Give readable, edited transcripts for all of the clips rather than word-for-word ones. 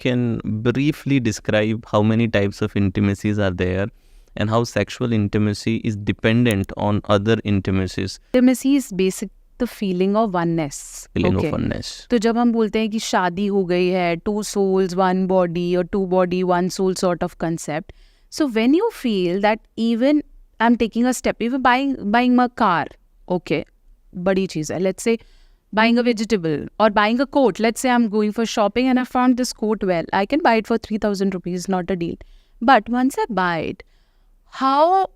can briefly describe how many types of intimacies are there and how sexual intimacy is dependent on other intimacies. Intimacy is basic the feeling of oneness. Feeling Okay. of oneness. तो जब हम बोलते हैं कि शादी हो गई है, 2 souls 1 body or 2 body 1 soul sort of concept. So when you feel that even I'm taking a step, even buying a car, okay, बड़ी चीज़ है. Let's say buying a vegetable or buying a coat. Let's say I'm going for shopping and I found this coat well. I can buy it for 3,000 rupees, not a deal. But once I buy it, how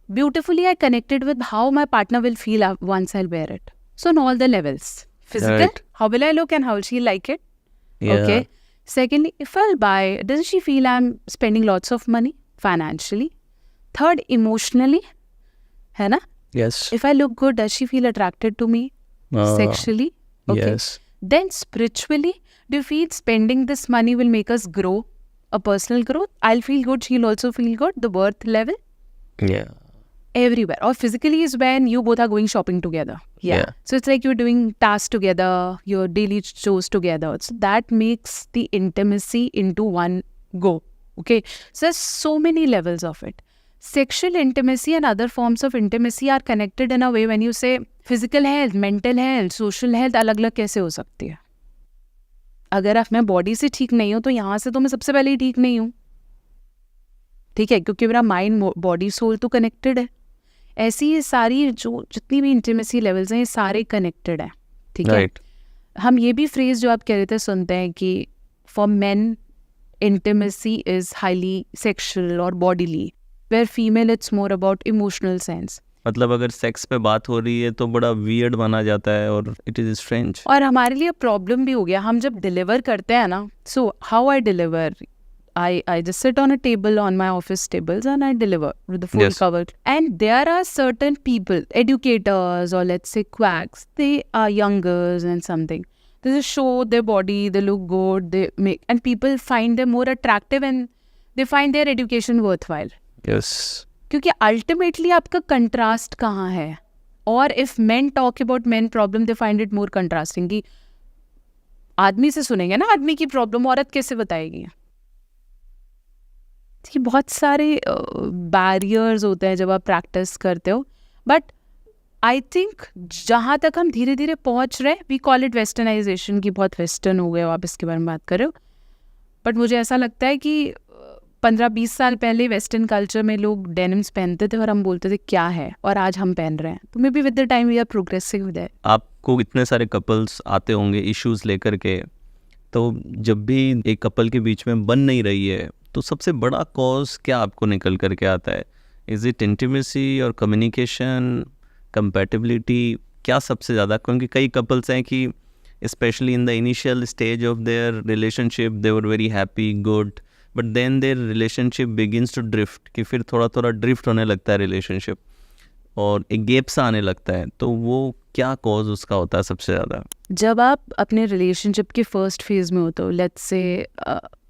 beautifully I connected with how my partner will feel once I'll wear it. So on all the levels. Physical, Right. how will I look and how will she like it? Yeah. Okay. Secondly, if I'll buy, doesn't she feel I'm spending lots of money financially? Third, emotionally, है ना? Yes. If I look good, does she feel attracted to me sexually? Okay. Yes. Then spiritually, do you feel spending this money will make us grow, a personal growth? I'll feel good, she'll also feel good, the worth level, Yeah. everywhere. Or physically is when you both are going shopping together. Yeah. So it's like you're doing tasks together, your daily chores together. So that makes the intimacy into one go. Okay. So there's so many levels of it. Sexual intimacy and other forms of intimacy are connected in a way when you say physical health, mental health, social health अलग-अलग कैसे हो सकती है? अगर आप मैं body से ठीक नहीं हूँ तो यहाँ से तो मैं सबसे पहले ही ठीक नहीं हूँ. ठीक है, क्योंकि मेरा माइंड बॉडी सोल तो कनेक्टेड है. ऐसी ये सारी जो जितनी भी इंटीमेसी लेवल्स हैं ये सारे कनेक्टेड हैं. ठीक है. Right. हम ये भी फ्रेज जो आप कह रहे थे सुनते हैं कि for men intimacy is highly sexual और bodily, where female it's more about emotional sense. मतलब अगर सेक्स पे बात हो रही है तो बड़ा वियर्ड माना जाता है और इट इज स्ट्रेंज. और हमारे लिए प्रॉब्लम भी हो गया. हम जब डिलीवर करते हैं ना, so how I deliver, I just sit on a table on my office tables and I deliver with the full Yes. cover. And there are certain people, educators or let's say quacks, they are youngers and something. They just show their body, they look good, they make, and people find them more attractive and they find their education worthwhile. Yes. क्योंकि ultimately आपका contrast कहाँ है? और if men talk about men problem, they find it more contrasting कि आदमी से सुनेंगे ना आदमी की प्रॉब्लम, औरत कैसे बताएगी? कि बहुत सारे बैरियर्स होते हैं जब आप प्रैक्टिस करते हो. बट आई थिंक जहाँ तक हम धीरे धीरे पहुँच रहे, वी कॉल इट वेस्टर्नाइजेशन, की बहुत वेस्टर्न हो गए हो आप, इसके बारे में बात कर रहे हो. बट मुझे ऐसा लगता है कि 15-20 साल पहले वेस्टर्न कल्चर में लोग डेनिम्स पहनते थे और हम बोलते थे क्या है, और आज हम पहन रहे हैं. तो maybe with the time we are progressive with it. आपको इतने सारे कपल्स आते होंगे इश्यूज लेकर के, तो जब भी एक कपल के बीच में बन नहीं रही है तो सबसे बड़ा कॉज क्या आपको निकल करके आता है? इज इट इंटीमेसी और कम्युनिकेशन, कंपैटिबिलिटी, क्या सबसे ज़्यादा? क्योंकि कई कपल्स हैं कि specially in the initial stage of their relationship they were very happy, good, but then their relationship begins to drift, कि फिर थोड़ा थोड़ा ड्रिफ्ट होने लगता है रिलेशनशिप और एक गैप सा आने लगता है. तो वो क्या कॉज उसका होता है सबसे ज़्यादा? जब आप अपने रिलेशनशिप के फर्स्ट फेज में हो तो लेट्स से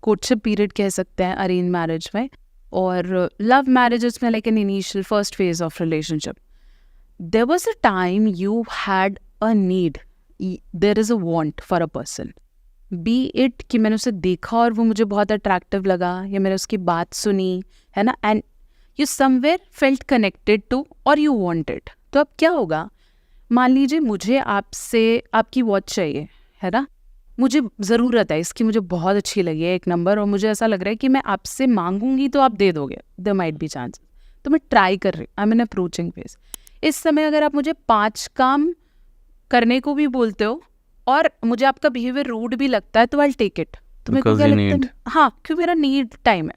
कोर्टशिप पीरियड कह सकते हैं अरेंज मैरिज में, और लव मैरिजेस में like an initial first phase of relationship, there was a time you had a need, there is a want for a person, be it कि मैंने उसे देखा और वो मुझे बहुत अट्रैक्टिव लगा, या मैंने उसकी बात सुनी, है ना, and you somewhere felt connected to और यू वांटेड. तो अब क्या होगा, मान लीजिए मुझे आपसे आपकी वॉच चाहिए, है ना, मुझे ज़रूरत है इसकी, मुझे बहुत अच्छी लगी है, एक नंबर, और मुझे ऐसा लग रहा है कि मैं आपसे मांगूंगी तो आप दे दोगे, देयर माइट बी चांस. तो मैं ट्राई कर रही हूँ, I am in approaching phase. इस समय अगर आप मुझे 5 काम करने को भी बोलते हो और मुझे आपका बिहेवियर रूड भी लगता है तो आई टेक इट. तो मेरे को Because क्या you लगता need. है, हाँ, क्योंकि मेरा नीड टाइम है.